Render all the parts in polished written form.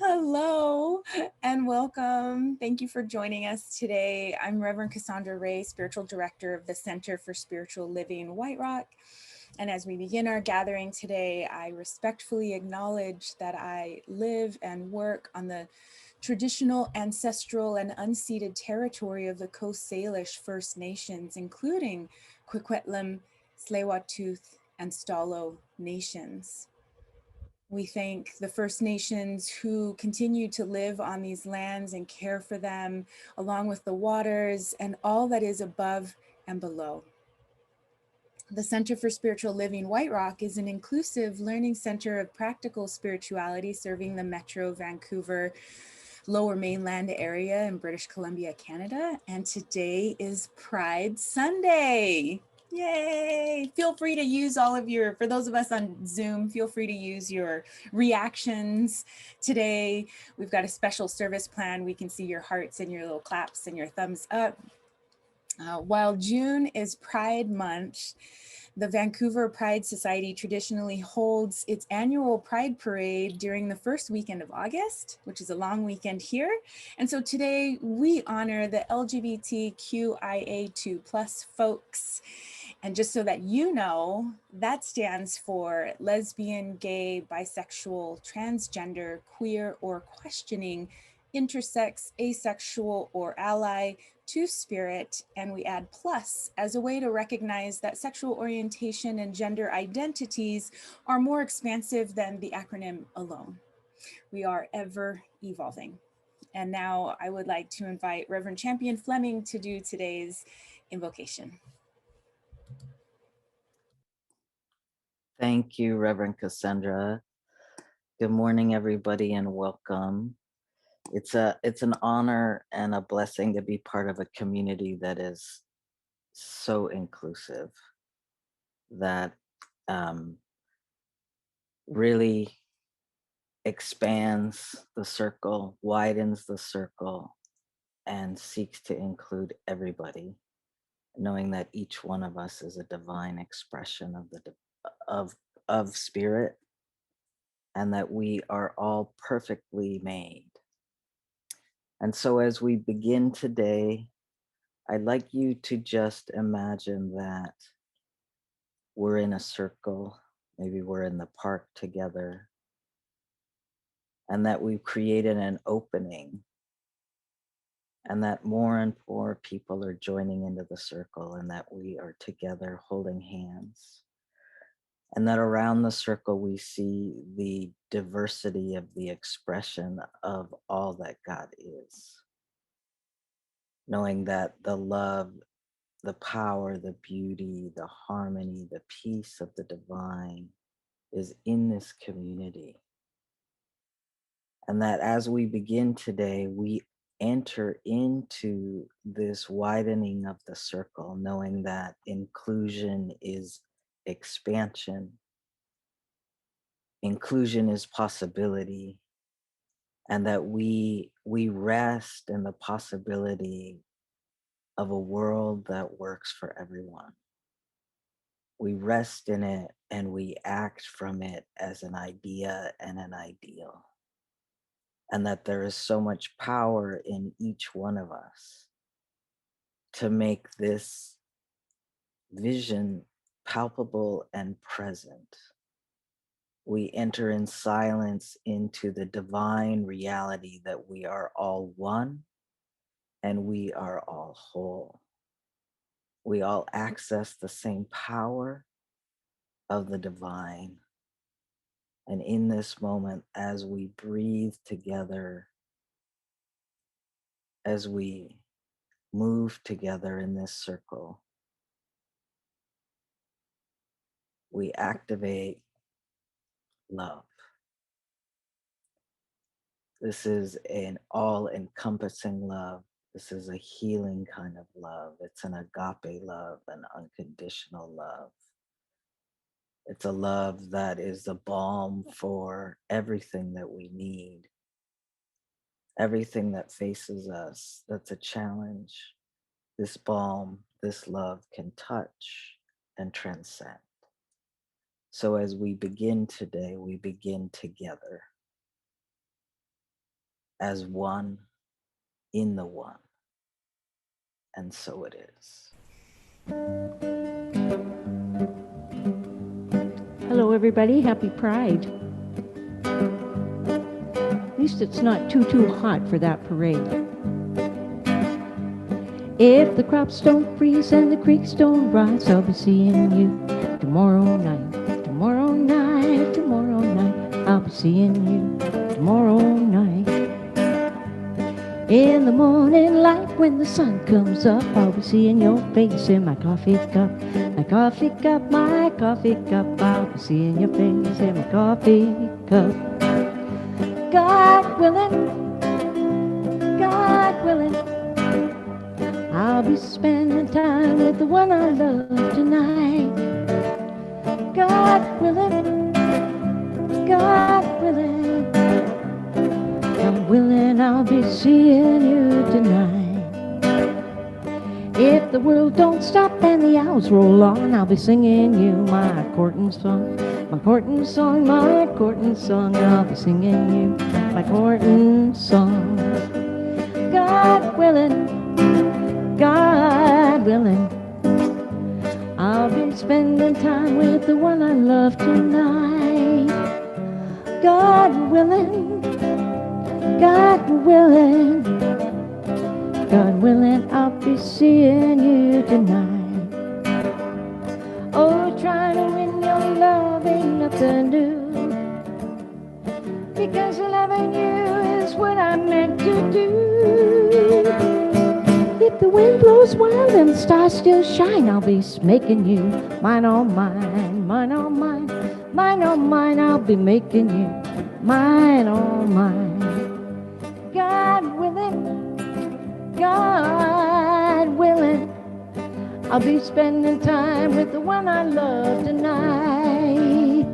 Hello and welcome. Thank you for joining us today. I'm Reverend Cassandra Rae, Spiritual Director of the Center for Spiritual Living, White Rock. And as we begin our gathering today, I respectfully acknowledge that I live and work on the traditional, ancestral, and unceded territory of the Coast Salish First Nations, including Coquitlam, Tsleil-Waututh, and Stalo nations. We thank the First Nations who continue to live on these lands and care for them, along with the waters and all that is above and below. The Center for Spiritual Living White Rock is an inclusive learning center of practical spirituality serving the Metro Vancouver Lower Mainland area in British Columbia, Canada. And today is Pride Sunday. Yay! Feel free to use all of your, for those of us on Zoom, feel free to use your reactions today. We've got a special service plan. We can see your hearts and your little claps and your thumbs up. While June is Pride Month, the Vancouver Pride Society traditionally holds its annual Pride Parade during the first weekend of August, which is a long weekend here. And so today we honor the LGBTQIA2 plus folks. And just so that you know, that stands for lesbian, gay, bisexual, transgender, queer, or questioning, intersex, asexual, or ally, two-spirit, and we add plus as a way to recognize that sexual orientation and gender identities are more expansive than the acronym alone. We are ever evolving. And now I would like to invite Reverend Champion Fleming to do today's invocation. Thank you, Reverend Cassandra. Good morning, everybody, and welcome. It's an honor and a blessing to be part of a community that is so inclusive, that really expands the circle, widens the circle, and seeks to include everybody, knowing that each one of us is a divine expression of of spirit, and that we are all perfectly made. And so, as we begin today, I'd like you to just imagine that we're in a circle, maybe we're in the park together, and that we've created an opening, and that more and more people are joining into the circle, and that we are together holding hands. And that around the circle, we see the diversity of the expression of all that God is. Knowing that the love, the power, the beauty, the harmony, the peace of the divine is in this community. And that as we begin today, we enter into this widening of the circle, knowing that inclusion is expansion, inclusion is possibility, and that we rest in the possibility of a world that works for everyone. We rest in it and we act from it as an idea and an ideal. And that there is so much power in each one of us to make this vision palpable and present. We enter in silence into the divine reality that we are all one and we are all whole. We all access the same power of the divine. And in this moment, as we breathe together, as we move together in this circle, we activate love. This is an all encompassing love. This is a healing kind of love. It's an agape love, an unconditional love. It's a love that is the balm for everything that we need, everything that faces us that's a challenge. This balm, this love can touch and transcend. So as we begin today, we begin together. as one in the one. And so it is. Hello, everybody. Happy Pride. At least it's not too hot for that parade. If the crops don't freeze and the creeks don't rise, I'll be seeing you tomorrow night. Tomorrow night, tomorrow night. I'll be seeing you tomorrow night. In the morning light when the sun comes up, I'll be seeing your face in my coffee cup. My coffee cup, my coffee cup. I'll be seeing your face in my coffee cup. God willing, God willing, I'll be spending time with the one I love tonight. God willing, God willing, God willing, I'll be seeing you tonight. If the world don't stop and the hours roll on, I'll be singing you my courting song. My courting song, my courting song. I'll be singing you my courting song. God willing, God willing, I'll be spending time with the one I love tonight. God willing, God willing, God willing, I'll be seeing you tonight. Oh, trying to win your love ain't nothing new, because loving you is what I'm meant to do. If the wind blows wild and the stars still shine, I'll be making you mine, oh mine, mine, oh mine, mine, oh mine. I'll be making you mine, oh mine. God willing, God willing, I'll be spending time with the one I love tonight.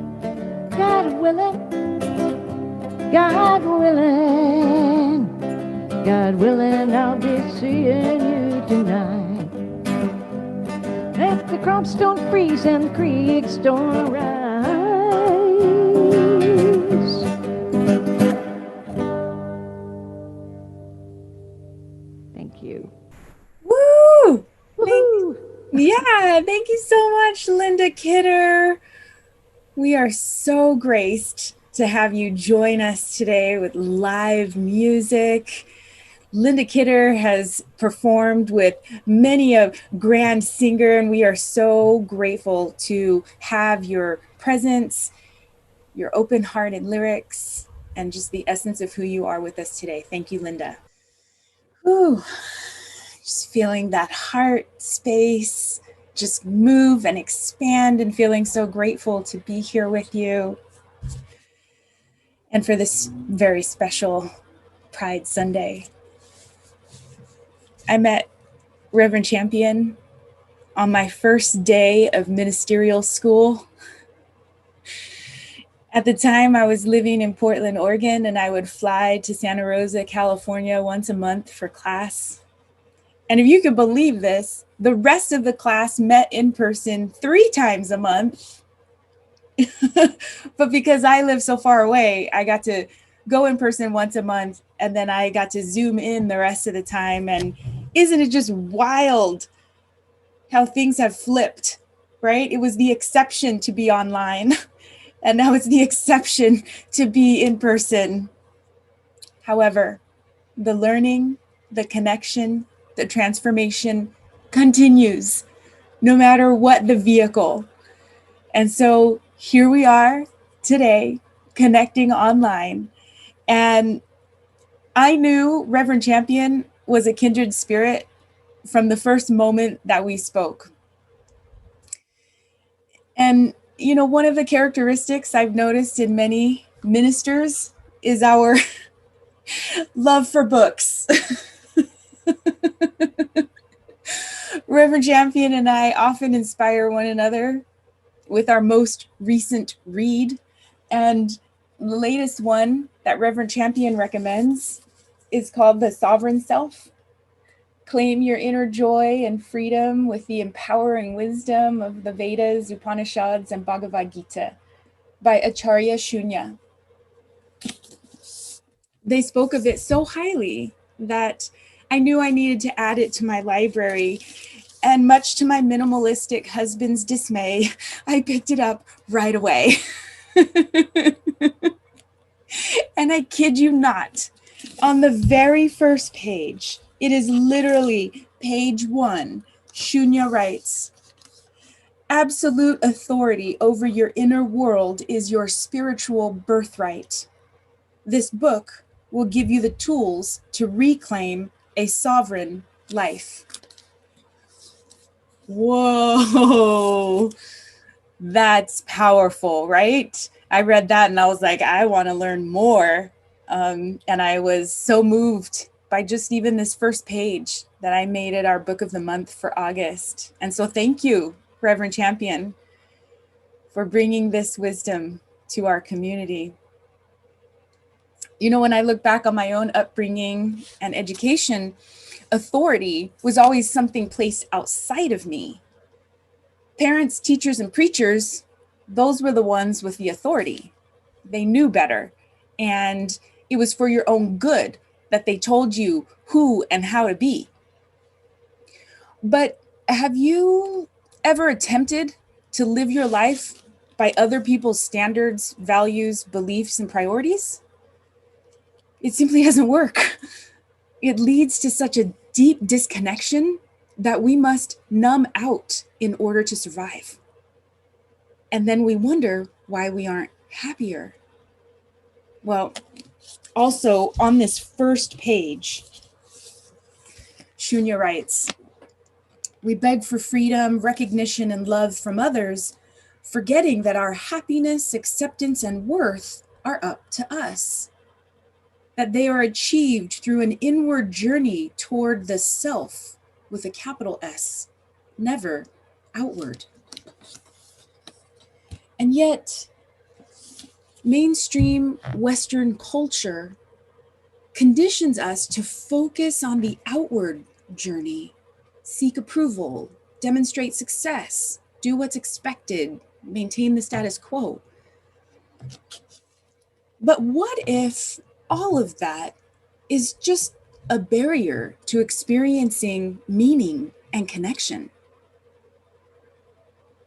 God willing, God willing, God willing, I'll be seeing you tonight. If the crops don't freeze and the creeks don't rise. Thank you. Woo! Woohoo! Thank you so much, Linda Kidder. We are so graced to have you join us today with live music. Linda Kidder has performed with many a grand singer, and we are so grateful to have your presence, your open-hearted lyrics, and just the essence of who you are with us today. Thank you, Linda. Whew. Just feeling that heart space just move and expand, and feeling so grateful to be here with you. And for this very special Pride Sunday. I met Reverend Champion on my first day of ministerial school. At the time, I was living in Portland, Oregon, and I would fly to Santa Rosa, California once a month for class. And if you could believe this, the rest of the class met in person 3 times a month. But because I live so far away, I got to go in person once a month, and then I got to Zoom in the rest of the time. And isn't it just wild how things have flipped, right? It was the exception to be online, and now it's the exception to be in person. However, the learning, the connection, the transformation continues no matter what the vehicle. And so here we are today, connecting online. And I knew Reverend Champion was a kindred spirit from the first moment that we spoke. And, you know, one of the characteristics I've noticed in many ministers is our love for books. Reverend Champion and I often inspire one another with our most recent read. And the latest one that Reverend Champion recommends is called The Sovereign Self. Claim your inner joy and freedom with the empowering wisdom of the Vedas, Upanishads, and Bhagavad Gita by Acharya Shunya. They spoke of it so highly that I knew I needed to add it to my library. And much to my minimalistic husband's dismay, I picked it up right away. And I kid you not, on the very first page, it is literally page 1. Shunya writes, absolute authority over your inner world is your spiritual birthright. This book will give you the tools to reclaim a sovereign life. Whoa, that's powerful, right? I read that and I was like, I want to learn more. And I was so moved by just even this first page that I made it our book of the month for August. And so thank you, Reverend Champion, for bringing this wisdom to our community. You know, when I look back on my own upbringing and education, authority was always something placed outside of me. Parents, teachers, and preachers, those were the ones with the authority. They knew better. And it was for your own good that they told you who and how to be. But have you ever attempted to live your life by other people's standards, values, beliefs, and priorities? It simply doesn't work. It leads to such a deep disconnection that we must numb out in order to survive. And then we wonder why we aren't happier. Well, also on this first page, Shunya writes, we beg for freedom, recognition, and love from others, forgetting that our happiness, acceptance, and worth are up to us. That they are achieved through an inward journey toward the self with a capital S, never outward. And yet, mainstream Western culture conditions us to focus on the outward journey, seek approval, demonstrate success, do what's expected, maintain the status quo. But what if all of that is just a barrier to experiencing meaning and connection?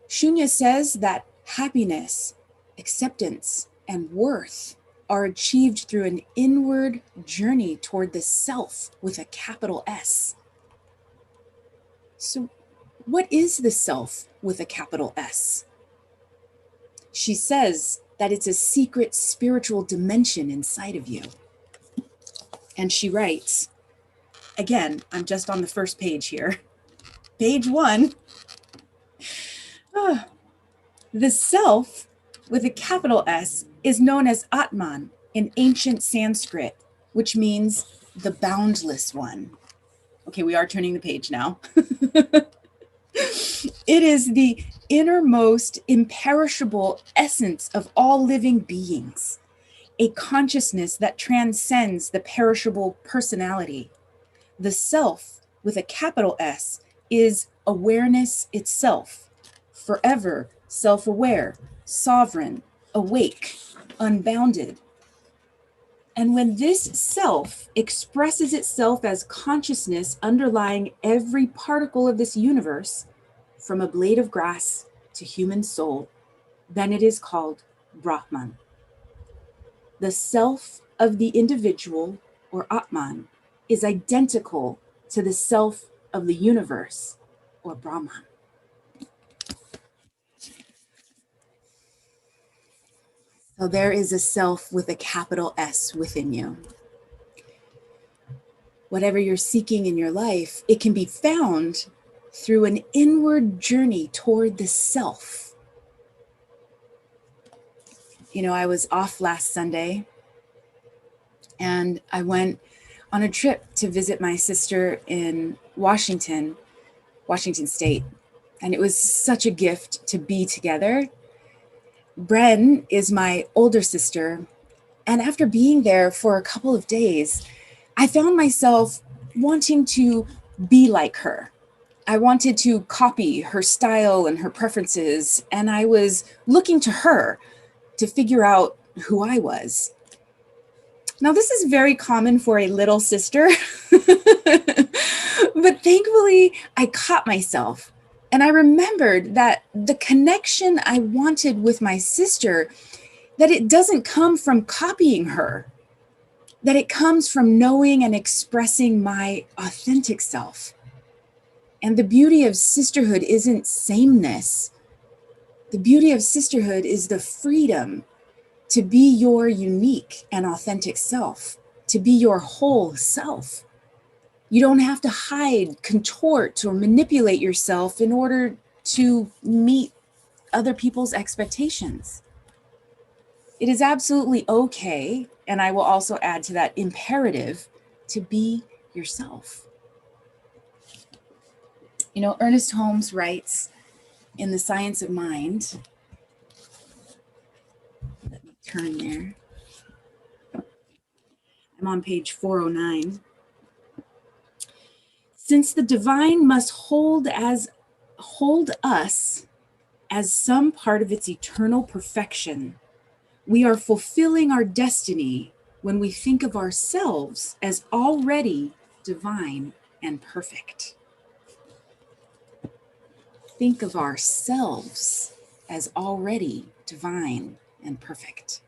Shunya says that happiness, acceptance, and worth are achieved through an inward journey toward the self with a capital S. So, what is the self with a capital S? She says that it's a secret spiritual dimension inside of you. And she writes, again, I'm just on the first page here. Page 1. The self with a capital S is known as Atman in ancient Sanskrit, which means the boundless one. Okay, we are turning the page now. It is the innermost, imperishable essence of all living beings, a consciousness that transcends the perishable personality. The self with a capital S is awareness itself, forever self-aware, sovereign, awake, unbounded. And when this self expresses itself as consciousness underlying every particle of this universe, from a blade of grass to human soul, then it is called Brahman. The self of the individual, or Atman, is identical to the self of the universe, or Brahman. So there is a self with a capital S within you. Whatever you're seeking in your life, it can be found through an inward journey toward the self. You know, I was off last Sunday and I went on a trip to visit my sister in Washington State. And it was such a gift to be together. Bren is my older sister. And after being there for a couple of days, I found myself wanting to be like her. I wanted to copy her style and her preferences. And I was looking to her to figure out who I was. Now, this is very common for a little sister, but thankfully I caught myself and I remembered that the connection I wanted with my sister, that it doesn't come from copying her, that it comes from knowing and expressing my authentic self. And the beauty of sisterhood isn't sameness. The beauty of sisterhood is the freedom to be your unique and authentic self, to be your whole self. You don't have to hide, contort, or manipulate yourself in order to meet other people's expectations. It is absolutely okay, and I will also add to that, imperative, to be yourself. You know, Ernest Holmes writes in The Science of Mind, let me turn there. I'm on page 409. Since the divine must hold us as some part of its eternal perfection, we are fulfilling our destiny when we think of ourselves as already divine and perfect. Think of ourselves as already divine and perfect.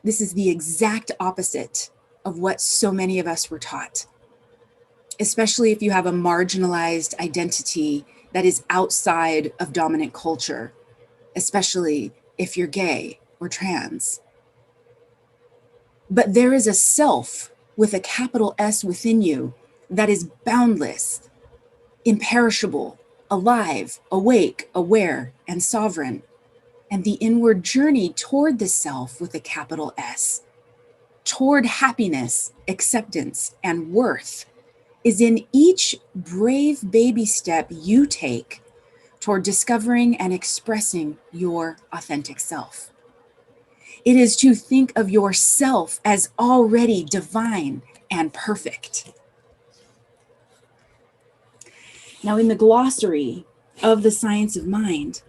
This is the exact opposite of what so many of us were taught, especially if you have a marginalized identity that is outside of dominant culture, especially if you're gay or trans. But there is a self with a capital S within you that is boundless, imperishable, alive, awake, aware, and sovereign. And the inward journey toward the self with a capital S, toward happiness, acceptance, and worth, is in each brave baby step you take toward discovering and expressing your authentic self. It is to think of yourself as already divine and perfect. Now, in the glossary of The Science of Mind,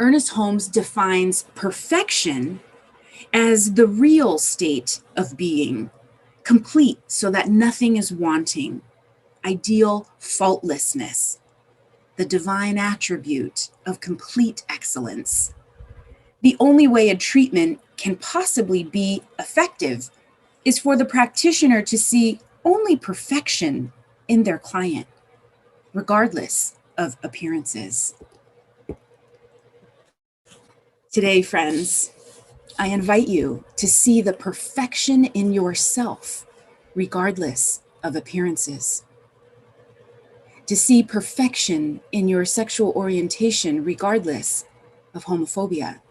Ernest Holmes defines perfection as the real state of being, complete so that nothing is wanting, ideal faultlessness, the divine attribute of complete excellence. The only way a treatment can possibly be effective is for the practitioner to see only perfection in their client, regardless of appearances. Today, friends, I invite you to see the perfection in yourself, regardless of appearances. To see perfection in your sexual orientation, regardless of homophobia.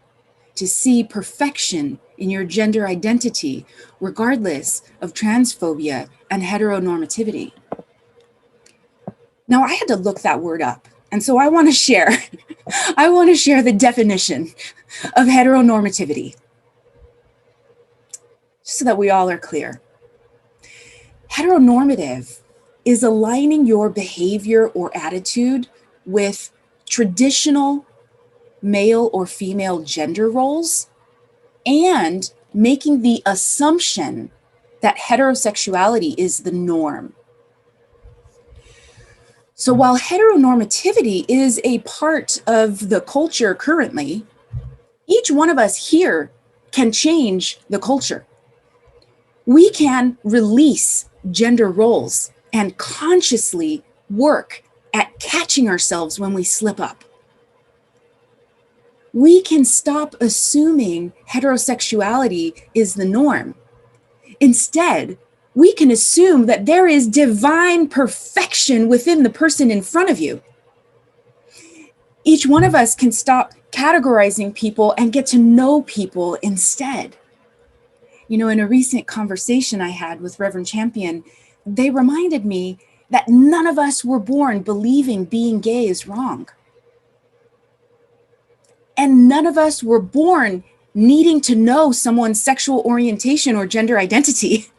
To see perfection in your gender identity, regardless of transphobia and heteronormativity. Now, I had to look that word up. And so I want to share the definition of heteronormativity, so that we all are clear. Heteronormative is aligning your behavior or attitude with traditional male or female gender roles and making the assumption that heterosexuality is the norm. So while heteronormativity is a part of the culture currently, each one of us here can change the culture. We can release gender roles and consciously work at catching ourselves when we slip up. We can stop assuming heterosexuality is the norm. Instead, we can assume that there is divine perfection within the person in front of you. Each one of us can stop categorizing people and get to know people instead. You know, in a recent conversation I had with Reverend Champion, they reminded me that none of us were born believing being gay is wrong. And none of us were born needing to know someone's sexual orientation or gender identity.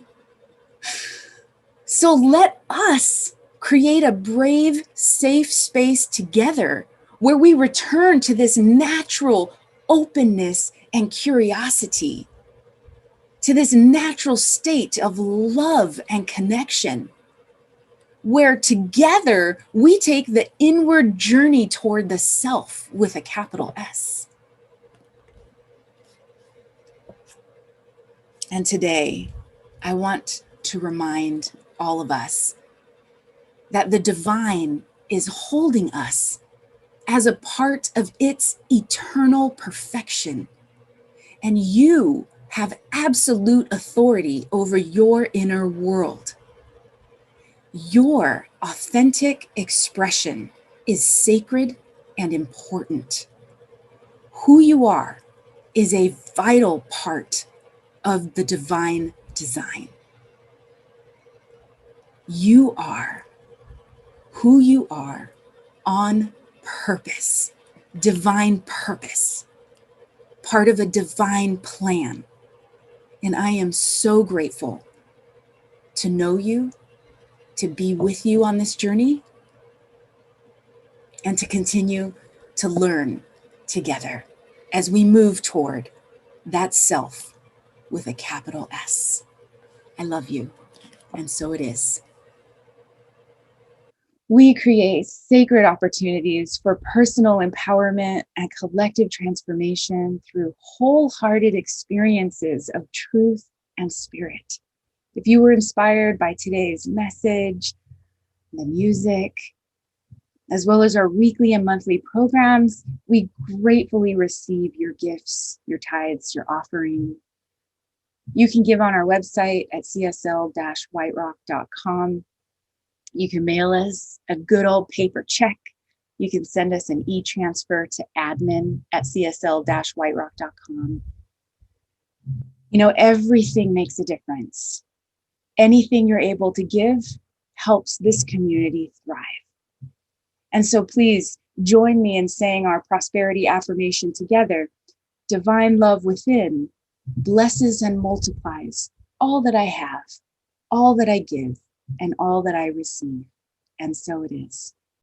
So let us create a brave, safe space together where we return to this natural openness and curiosity, to this natural state of love and connection, where together we take the inward journey toward the self with a capital S. And today, I want to remind all of us that the divine is holding us as a part of its eternal perfection. And you have absolute authority over your inner world. Your authentic expression is sacred and important. Who you are is a vital part of the divine design. You are who you are on purpose, divine purpose, part of a divine plan. And I am so grateful to know you, to be with you on this journey, and to continue to learn together as we move toward that self with a capital S. I love you, and so it is. We create sacred opportunities for personal empowerment and collective transformation through wholehearted experiences of truth and spirit. If you were inspired by today's message, the music, as well as our weekly and monthly programs, we gratefully receive your gifts, your tithes, your offering. You can give on our website at csl-whiterock.com. You can mail us a good old paper check. You can send us an e-transfer to admin@csl-whiterock.com. You know, everything makes a difference. Anything you're able to give helps this community thrive. And so please join me in saying our prosperity affirmation together. Divine love within blesses and multiplies all that I have, all that I give, and all that I receive. And so it is.